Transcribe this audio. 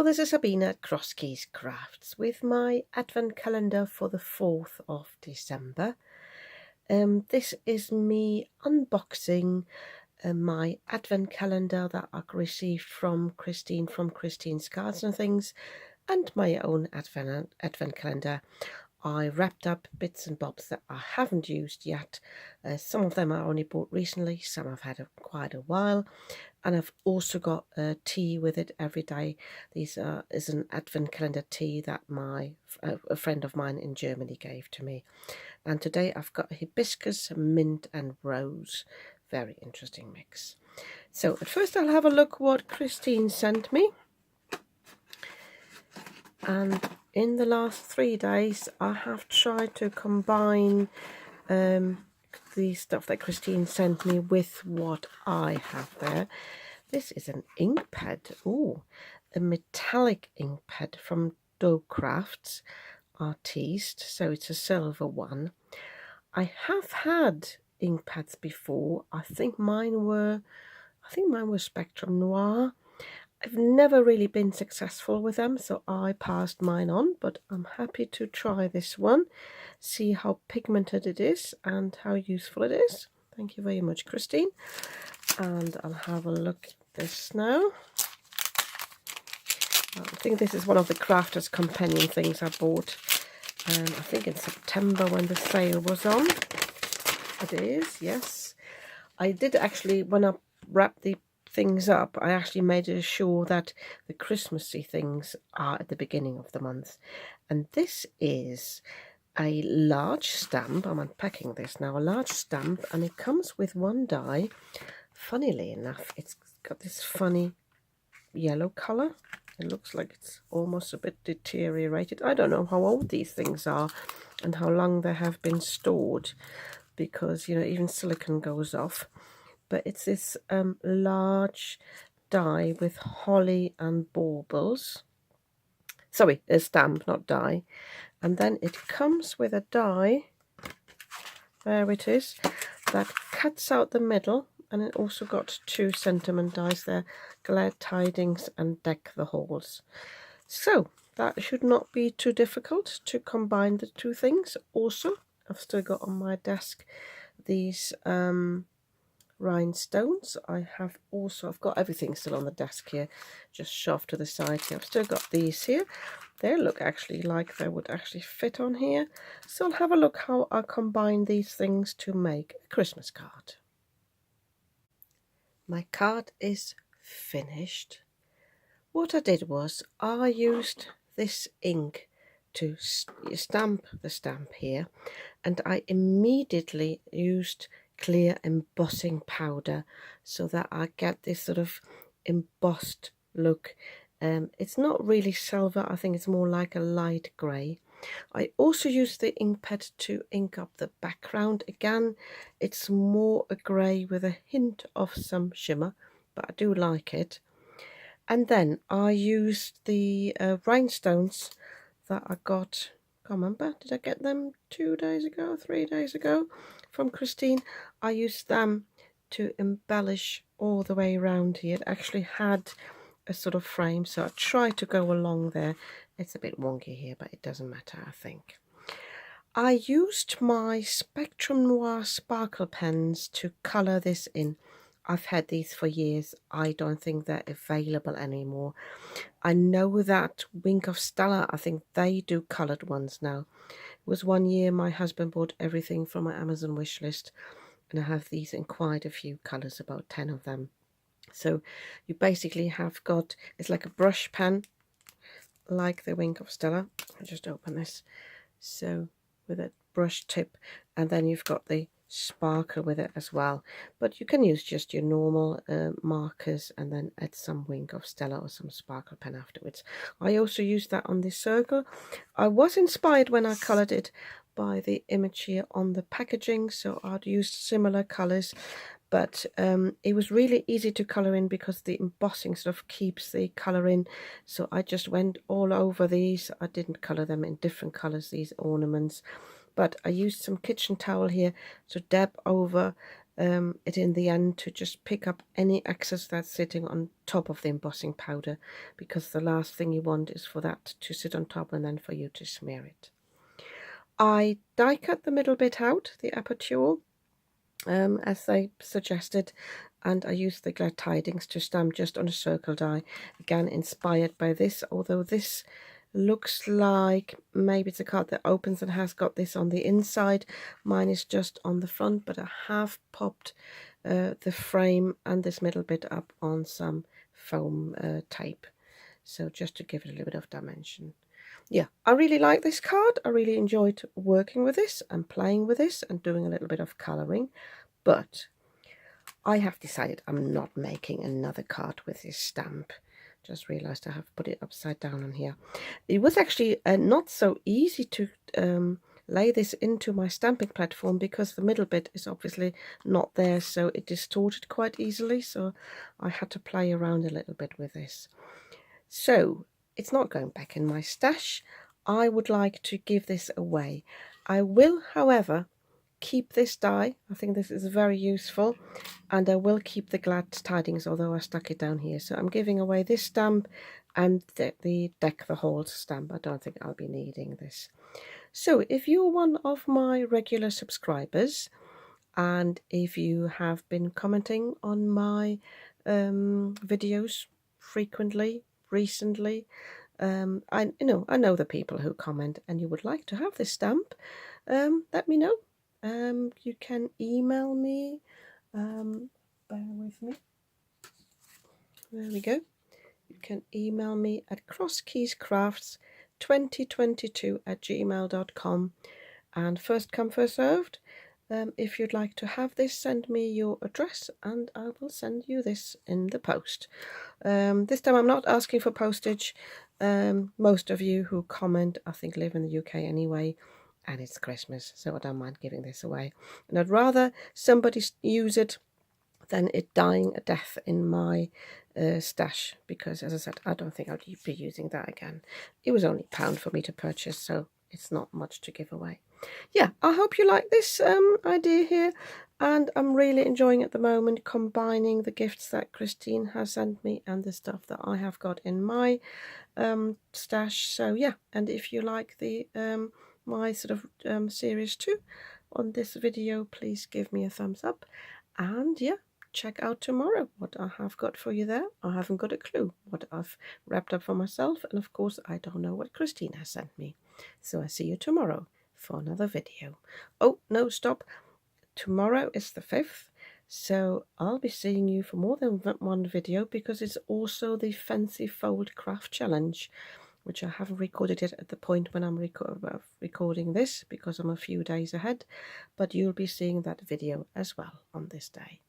this is Sabina at Crosskeys Crafts with my advent calendar for the 4th of December. This is me unboxing my advent calendar that I received from Christine's Cards and Things, and my own advent calendar. I wrapped up bits and bobs that I haven't used yet. Some of them I only bought recently, some I've had quite a while. And I've also got a tea with it every day. These is an advent calendar tea that a friend of mine in Germany gave to me. And today I've got hibiscus, mint and rose. Very interesting mix. So at first I'll have a look what Christine sent me. And in the last 3 days I have tried to combine the stuff that Christine sent me with what I have there. This is an ink pad. Ooh, a metallic ink pad from Dough Crafts Artiste, so it's a silver one. I have had ink pads before. I think mine were Spectrum Noir. I've never really been successful with them, so I passed mine on, but I'm happy to try this one, see how pigmented it is and how useful it is. Thank you very much, Christine. And I'll have a look at this now. I think this is one of the Crafters Companion things I bought, I think in September when the sale was on. It is, yes. I did actually, when I wrapped the things up, I actually made sure that the Christmassy things are at the beginning of the month. And this is a large stamp. I'm unpacking this now. A large stamp, and it comes with one die. Funnily enough, it's got this funny yellow color. It looks like it's almost a bit deteriorated. I don't know how old these things are and how long they have been stored, because, you know, even silicone goes off. But it's this large die with holly and baubles. Sorry, a stamp, not die. And then it comes with a die, there it is, that cuts out the middle. And it also got 2 sentiment dies there, Glad Tidings and Deck the Halls. So that should not be too difficult to combine the two things. Also, I've still got on my desk these rhinestones. I've got everything still on the desk here, just shoved to the side here. I've still got these here. They look actually like they would actually fit on here. So I'll have a look how I combine these things to make a Christmas card. My card is finished. What I did was I used this ink to stamp the stamp here, and I immediately used clear embossing powder so that I get this sort of embossed look. It's not really silver, I think it's more like a light grey. I also used the ink pad to ink up the background. Again, it's more a grey with a hint of some shimmer, but I do like it. And then I used the rhinestones that I got, I can't remember, did I get them 2 days ago, 3 days ago from Christine? I used them to embellish all the way around here. It actually had a sort of frame, so I tried to go along there. It's a bit wonky here, but it doesn't matter, I think. I used my Spectrum Noir sparkle pens to colour this in. I've had these for years. I don't think they're available anymore. I know that Wink of Stella, I think they do coloured ones now. It was one year my husband bought everything from my Amazon wish list, and I have these in quite a few colours, about 10 of them. So you basically have got, it's like a brush pen, like the Wink of Stella. I'll just open this. So with a brush tip, and then you've got the sparkle with it as well. But you can use just your normal markers and then add some Wink of Stella or some sparkle pen afterwards. I also used that on this circle. I was inspired when I coloured it by the image here on the packaging, so I'd used similar colours. But it was really easy to colour in because the embossing sort of keeps the colour in. So I just went all over these. I didn't colour them in different colours, these ornaments. But I used some kitchen towel here to dab over it in the end to just pick up any excess that's sitting on top of the embossing powder, because the last thing you want is for that to sit on top and then for you to smear it. I die cut the middle bit out, the aperture, as they suggested, and I used the glad tidings to stamp just on a circle die, again inspired by this, although this looks like maybe it's a card that opens and has got this on the inside. Mine is just on the front, but I have popped the frame and this middle bit up on some foam tape, so just to give it a little bit of dimension. Yeah, I really like this card. I really enjoyed working with this and playing with this and doing a little bit of colouring, but I have decided I'm not making another card with this stamp. Just realised I have put it upside down on here. It was actually not so easy to lay this into my stamping platform, because the middle bit is obviously not there, so it distorted quite easily, so I had to play around a little bit with this. So it's not going back in my stash. I would like to give this away. I will, however, keep this die. I think this is very useful, and I will keep the glad tidings, although I stuck it down here. So I'm giving away this stamp and the Deck the Halls stamp. I don't think I'll be needing this. So if you're one of my regular subscribers, and if you have been commenting on my videos frequently, recently, I know the people who comment, and you would like to have this stamp, let me know. You can email me, bear with me, there we go. You can email me at crosskeyscrafts2022@gmail.com, and first come first served. If you'd like to have this, send me your address and I will send you this in the post. This time I'm not asking for postage. Most of you who comment, I think, live in the UK anyway, and it's Christmas, so I don't mind giving this away. And I'd rather somebody use it than it dying a death in my stash, because, as I said, I don't think I'll be using that again. It was only £1 for me to purchase, so it's not much to give away. Yeah, I hope you like this idea here, and I'm really enjoying at the moment combining the gifts that Christine has sent me and the stuff that I have got in my stash. So yeah, and if you like the my sort of series 2 on this video, please give me a thumbs up, and yeah, check out tomorrow what I have got for you there. I haven't got a clue what I've wrapped up for myself, and of course I don't know what Christine has sent me. So I see you tomorrow for another video. Oh no, stop, tomorrow is the 5th, so I'll be seeing you for more than one video, because it's also the Fancy Fold Craft Challenge, which I haven't recorded yet at the point when I'm recording this, because I'm a few days ahead, but you'll be seeing that video as well on this day.